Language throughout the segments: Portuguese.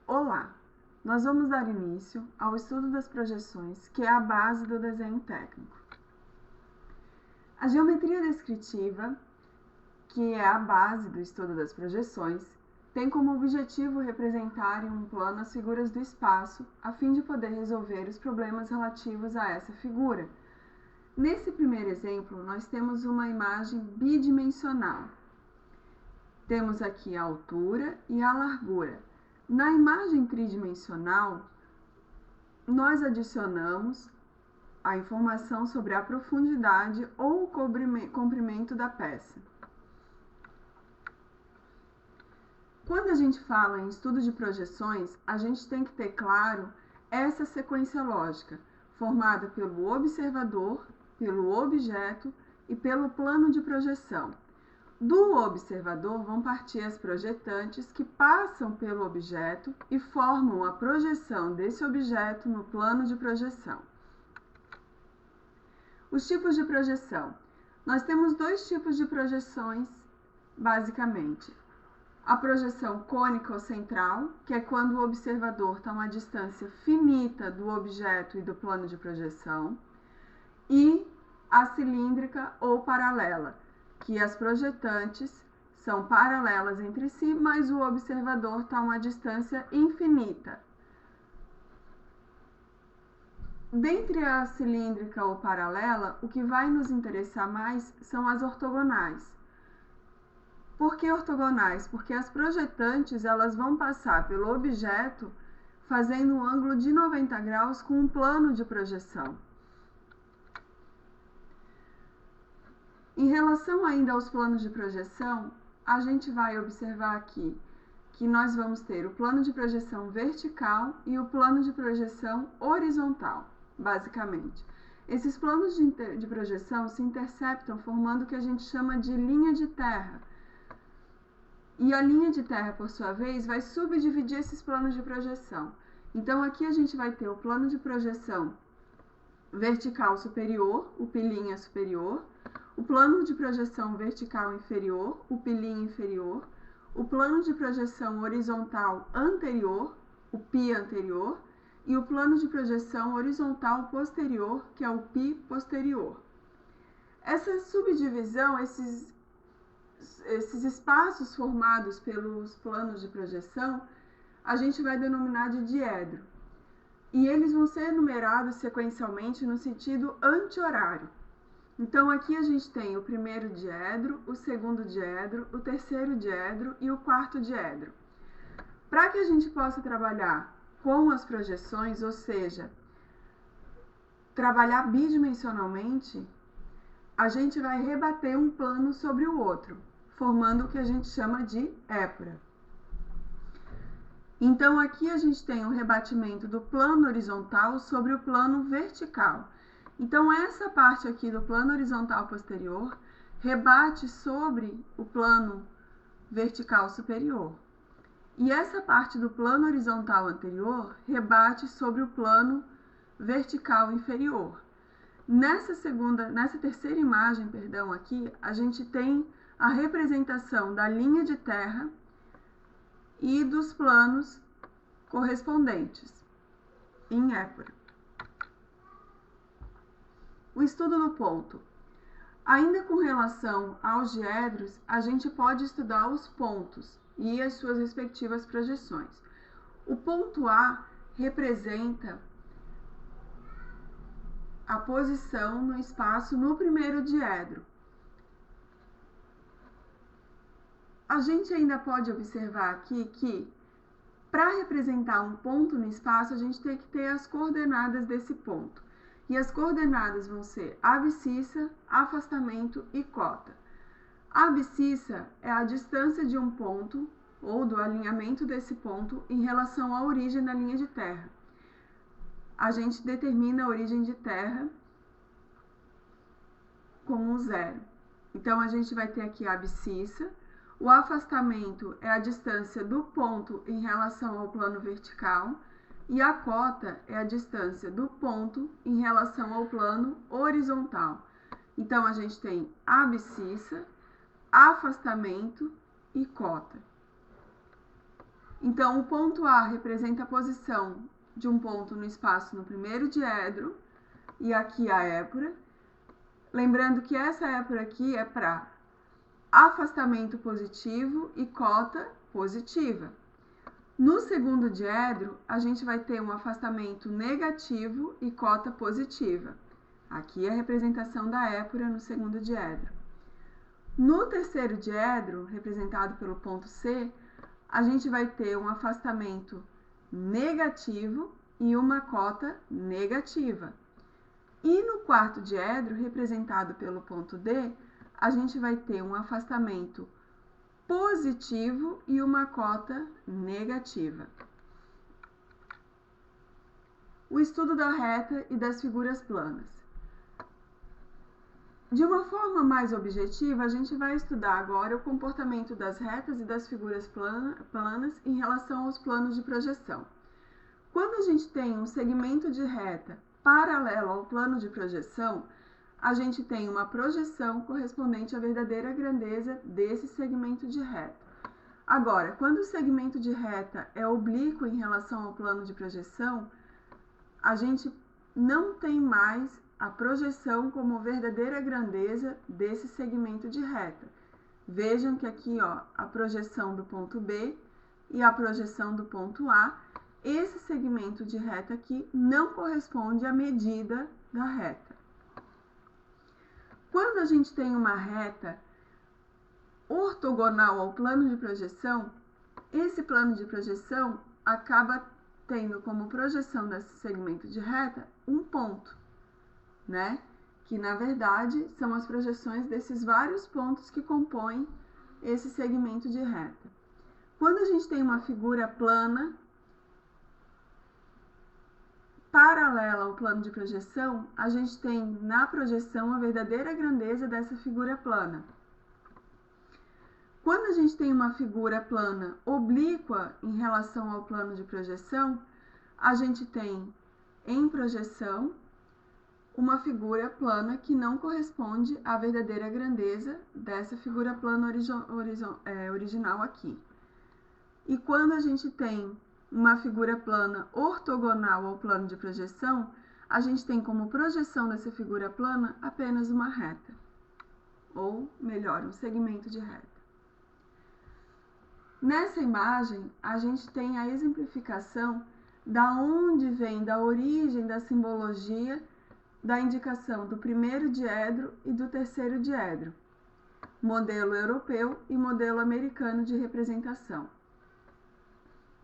Olá! Nós vamos dar início ao estudo das projeções, que é a base do desenho técnico. A geometria descritiva, que é a base do estudo das projeções, tem como objetivo representar em um plano as figuras do espaço, a fim de poder resolver os problemas relativos a essa figura. Nesse primeiro exemplo, nós temos uma imagem bidimensional. Temos aqui a altura e a largura. Na imagem tridimensional, nós adicionamos a informação sobre a profundidade ou o comprimento da peça. Quando a gente fala em estudo de projeções, a gente tem que ter claro essa sequência lógica, formada pelo observador, pelo objeto e pelo plano de projeção. Do observador vão partir as projetantes que passam pelo objeto e formam a projeção desse objeto no plano de projeção. Os tipos de projeção. Nós temos dois tipos de projeções, basicamente. A projeção cônica ou central, que é quando o observador está a uma distância finita do objeto e do plano de projeção, e a cilíndrica ou paralela, que as projetantes são paralelas entre si, mas o observador está a uma distância infinita. Dentre a cilíndrica ou paralela, o que vai nos interessar mais são as ortogonais. Por que ortogonais? Porque as projetantes elas vão passar pelo objeto fazendo um ângulo de 90 graus com um plano de projeção. Em relação ainda aos planos de projeção, a gente vai observar aqui que nós vamos ter o plano de projeção vertical e o plano de projeção horizontal, basicamente. Esses planos de projeção se interceptam formando o que a gente chama de linha de terra. E a linha de terra, por sua vez, vai subdividir esses planos de projeção. Então, aqui a gente vai ter o plano de projeção vertical superior, o pilinha superior, o plano de projeção vertical inferior, o pilinha inferior, o plano de projeção horizontal anterior, o pi anterior, e o plano de projeção horizontal posterior, que é o pi posterior. Essa subdivisão, esses espaços formados pelos planos de projeção, a gente vai denominar de diedro. E eles vão ser numerados sequencialmente no sentido anti-horário. Então, aqui a gente tem o primeiro diedro, o segundo diedro, o terceiro diedro e o quarto diedro. Para que a gente possa trabalhar com as projeções, ou seja, trabalhar bidimensionalmente, a gente vai rebater um plano sobre o outro, formando o que a gente chama de épora. Então, aqui a gente tem o rebatimento do plano horizontal sobre o plano vertical. Então, essa parte aqui do plano horizontal posterior rebate sobre o plano vertical superior. E essa parte do plano horizontal anterior rebate sobre o plano vertical inferior. Nessa terceira imagem, aqui, a gente tem a representação da linha de terra e dos planos correspondentes em épora. O estudo do ponto. Ainda com relação aos diedros, a gente pode estudar os pontos e as suas respectivas projeções. O ponto A representa a posição no espaço no primeiro diedro. A gente ainda pode observar aqui que, para representar um ponto no espaço, a gente tem que ter as coordenadas desse ponto. E as coordenadas vão ser abscissa, afastamento e cota. A abscissa é a distância de um ponto, ou do alinhamento desse ponto, em relação à origem da linha de terra. A gente determina a origem de terra como um zero. Então, a gente vai ter aqui a abscissa. O afastamento é a distância do ponto em relação ao plano vertical. E a cota é a distância do ponto em relação ao plano horizontal. Então, a gente tem abscissa, afastamento e cota. Então, o ponto A representa a posição de um ponto no espaço no primeiro diedro, e aqui a épura. Lembrando que essa épura aqui é para afastamento positivo e cota positiva. No segundo diedro, a gente vai ter um afastamento negativo e cota positiva. Aqui é a representação da épura no segundo diedro. No terceiro diedro, representado pelo ponto C, a gente vai ter um afastamento negativo e uma cota negativa. E no quarto diedro, representado pelo ponto D, a gente vai ter um afastamento positivo e uma cota negativa. O estudo da reta e das figuras planas. De uma forma mais objetiva, a gente vai estudar agora o comportamento das retas e das figuras planas em relação aos planos de projeção. Quando a gente tem um segmento de reta paralelo ao plano de projeção, a gente tem uma projeção correspondente à verdadeira grandeza desse segmento de reta. Agora, quando o segmento de reta é oblíquo em relação ao plano de projeção, a gente não tem mais a projeção como verdadeira grandeza desse segmento de reta. Vejam que aqui, ó, a projeção do ponto B e a projeção do ponto A, esse segmento de reta aqui não corresponde à medida da reta. Quando a gente tem uma reta ortogonal ao plano de projeção, esse plano de projeção acaba tendo como projeção desse segmento de reta um ponto, né? Que na verdade são as projeções desses vários pontos que compõem esse segmento de reta. Quando a gente tem uma figura plana paralela ao plano de projeção, a gente tem na projeção a verdadeira grandeza dessa figura plana. Quando a gente tem uma figura plana oblíqua em relação ao plano de projeção, a gente tem em projeção uma figura plana que não corresponde à verdadeira grandeza dessa figura plana original aqui. E quando a gente tem uma figura plana ortogonal ao plano de projeção, a gente tem como projeção dessa figura plana apenas uma reta, ou melhor, um segmento de reta. Nessa imagem, a gente tem a exemplificação da onde vem, da origem da simbologia da indicação do primeiro diedro e do terceiro diedro, modelo europeu e modelo americano de representação.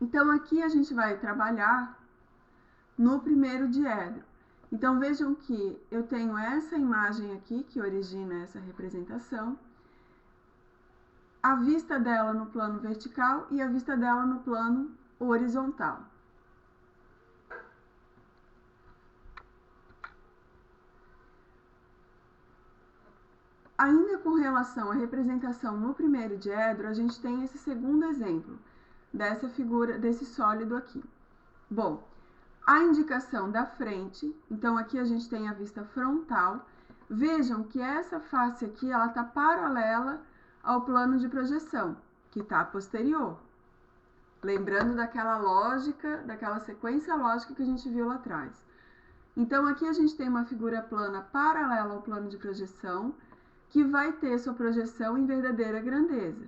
Então, aqui a gente vai trabalhar no primeiro diedro. Então, vejam que eu tenho essa imagem aqui, que origina essa representação, a vista dela no plano vertical e a vista dela no plano horizontal. Ainda com relação à representação no primeiro diedro, a gente tem esse segundo exemplo dessa figura, desse sólido aqui. Bom, a indicação da frente, então aqui a gente tem a vista frontal. Vejam que essa face aqui, ela está paralela ao plano de projeção, que está posterior. Lembrando daquela lógica, daquela sequência lógica que a gente viu lá atrás. Então, aqui a gente tem uma figura plana paralela ao plano de projeção, que vai ter sua projeção em verdadeira grandeza.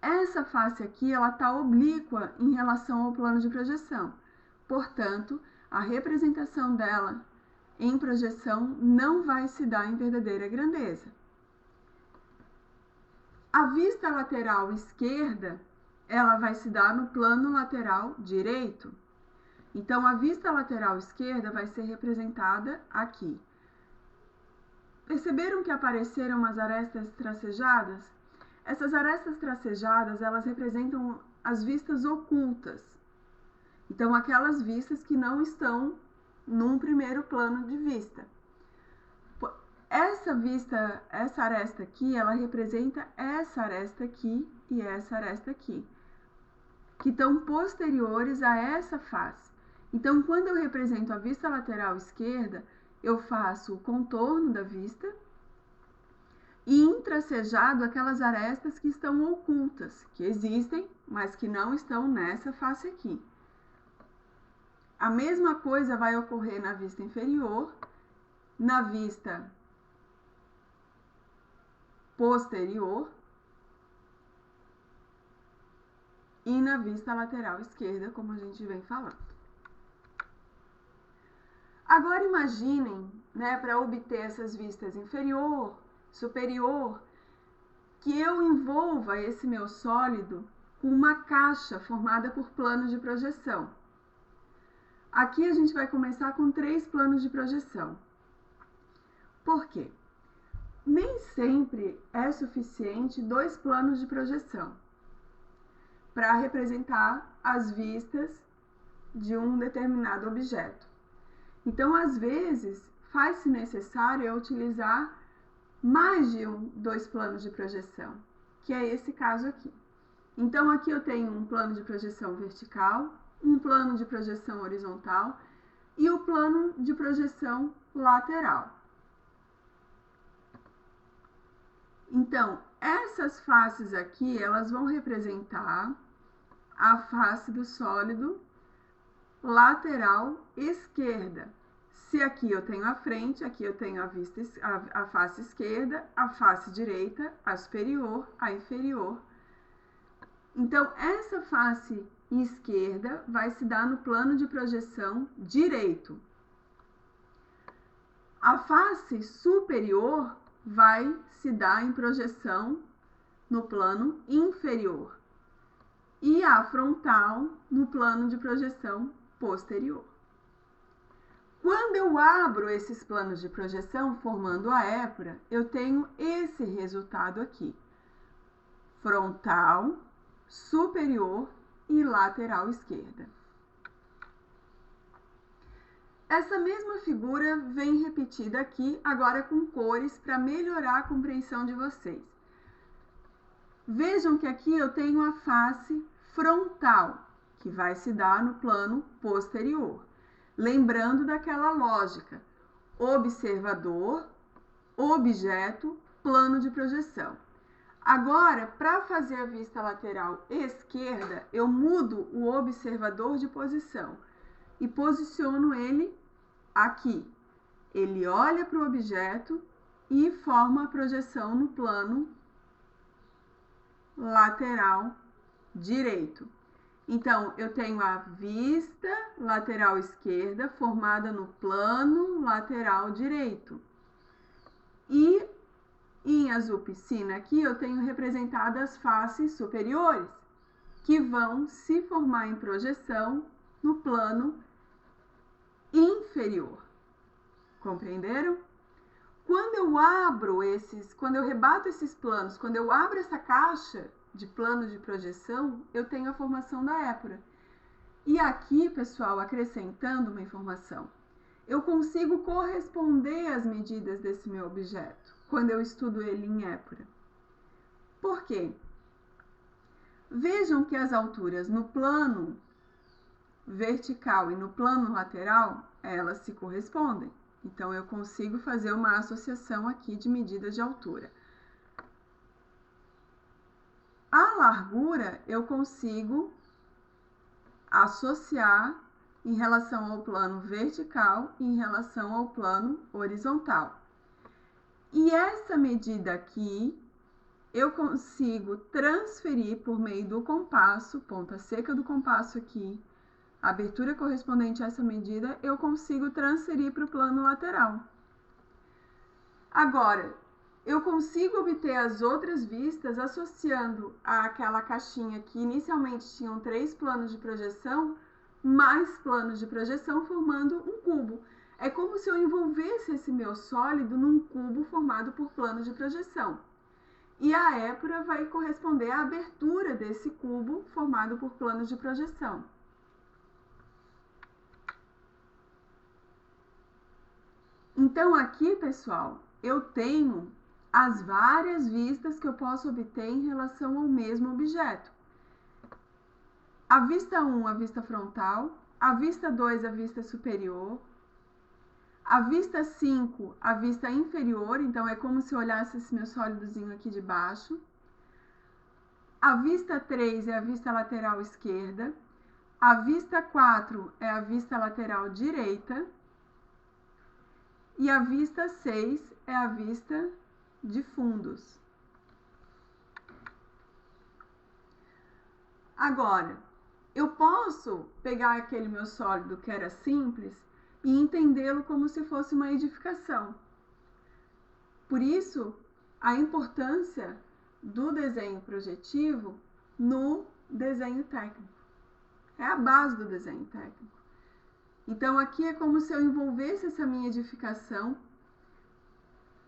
Essa face aqui, ela está oblíqua em relação ao plano de projeção. Portanto, a representação dela em projeção não vai se dar em verdadeira grandeza. A vista lateral esquerda, ela vai se dar no plano lateral direito. Então, a vista lateral esquerda vai ser representada aqui. Perceberam que apareceram umas arestas tracejadas? Essas arestas tracejadas, elas representam as vistas ocultas. Então, aquelas vistas que não estão num primeiro plano de vista. Essa vista, essa aresta aqui, ela representa essa aresta aqui e essa aresta aqui, que estão posteriores a essa face. Então, quando eu represento a vista lateral esquerda, eu faço o contorno da vista e em intracejado aquelas arestas que estão ocultas, que existem, mas que não estão nessa face aqui. A mesma coisa vai ocorrer na vista inferior, na vista posterior e na vista lateral esquerda, como a gente vem falando. Agora imaginem, né, para obter essas vistas inferior, superior, que eu envolva esse meu sólido com uma caixa formada por planos de projeção. Aqui a gente vai começar com 3 planos de projeção. Por quê? Nem sempre é suficiente 2 planos de projeção para representar as vistas de um determinado objeto. Então, às vezes, faz-se necessário eu utilizar mais de 2 planos de projeção, que é esse caso aqui. Então, aqui eu tenho um plano de projeção vertical, um plano de projeção horizontal e o plano de projeção lateral. Então, essas faces aqui, elas vão representar a face do sólido lateral esquerda. Se aqui eu tenho a frente, aqui eu tenho a face esquerda, a face direita, a superior, a inferior. Então, essa face esquerda vai se dar no plano de projeção direito. A face superior vai se dar em projeção no plano inferior e a frontal no plano de projeção posterior. Quando eu abro esses planos de projeção formando a épura, eu tenho esse resultado aqui: frontal, superior e lateral esquerda. Essa mesma figura vem repetida aqui, agora com cores, para melhorar a compreensão de vocês. Vejam que aqui eu tenho a face frontal, que vai se dar no plano posterior. Lembrando daquela lógica: observador, objeto, plano de projeção. Agora, para fazer a vista lateral esquerda, eu mudo o observador de posição e posiciono ele aqui. Ele olha para o objeto e forma a projeção no plano lateral direito. Então, eu tenho a vista lateral esquerda formada no plano lateral direito. E em azul piscina aqui eu tenho representadas as faces superiores, que vão se formar em projeção no plano inferior. Compreenderam? Quando eu rebato esses planos, quando eu abro essa caixa de plano de projeção, eu tenho a formação da épura. E aqui, pessoal, acrescentando uma informação, eu consigo corresponder às medidas desse meu objeto quando eu estudo ele em épura. Por quê? Vejam que as alturas no plano vertical e no plano lateral, elas se correspondem. Então, eu consigo fazer uma associação aqui de medidas de altura. A largura eu consigo associar em relação ao plano vertical e em relação ao plano horizontal. E essa medida aqui eu consigo transferir por meio do compasso, ponta seca do compasso aqui, a abertura correspondente a essa medida, eu consigo transferir para o plano lateral. Agora, eu consigo obter as outras vistas associando àquela caixinha que inicialmente tinham 3 planos de projeção, mais planos de projeção formando um cubo. É como se eu envolvesse esse meu sólido num cubo formado por planos de projeção. E a épura vai corresponder à abertura desse cubo formado por planos de projeção. Então, aqui, pessoal, eu tenho as várias vistas que eu posso obter em relação ao mesmo objeto. A vista 1, a vista frontal, a vista 2, a vista superior, A vista 5, a vista inferior, então é como se eu olhasse esse meu sólidozinho aqui de baixo. A vista 3 é a vista lateral esquerda. A vista 4 é a vista lateral direita. E a vista 6 é a vista de fundos. Agora, eu posso pegar aquele meu sólido que era simples e entendê-lo como se fosse uma edificação. Por isso, a importância do desenho projetivo no desenho técnico. É a base do desenho técnico. Então, aqui é como se eu envolvesse essa minha edificação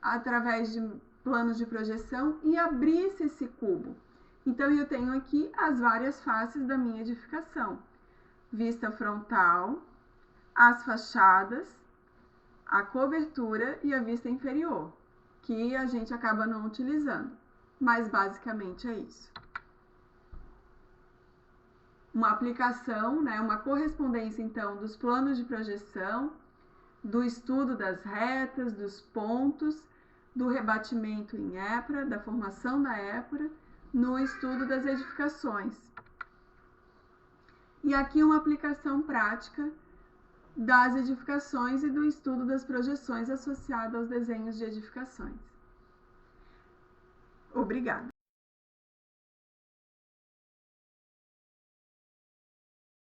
através de planos de projeção e abrisse esse cubo. Então, eu tenho aqui as várias faces da minha edificação. Vista frontal, as fachadas, a cobertura e a vista inferior, que a gente acaba não utilizando. Mas, basicamente, é isso. Uma aplicação, né, uma correspondência, então, dos planos de projeção, do estudo das retas, dos pontos, do rebatimento em épora, da formação da épora, no estudo das edificações. E aqui uma aplicação prática das edificações e do estudo das projeções associadas aos desenhos de edificações. Obrigada.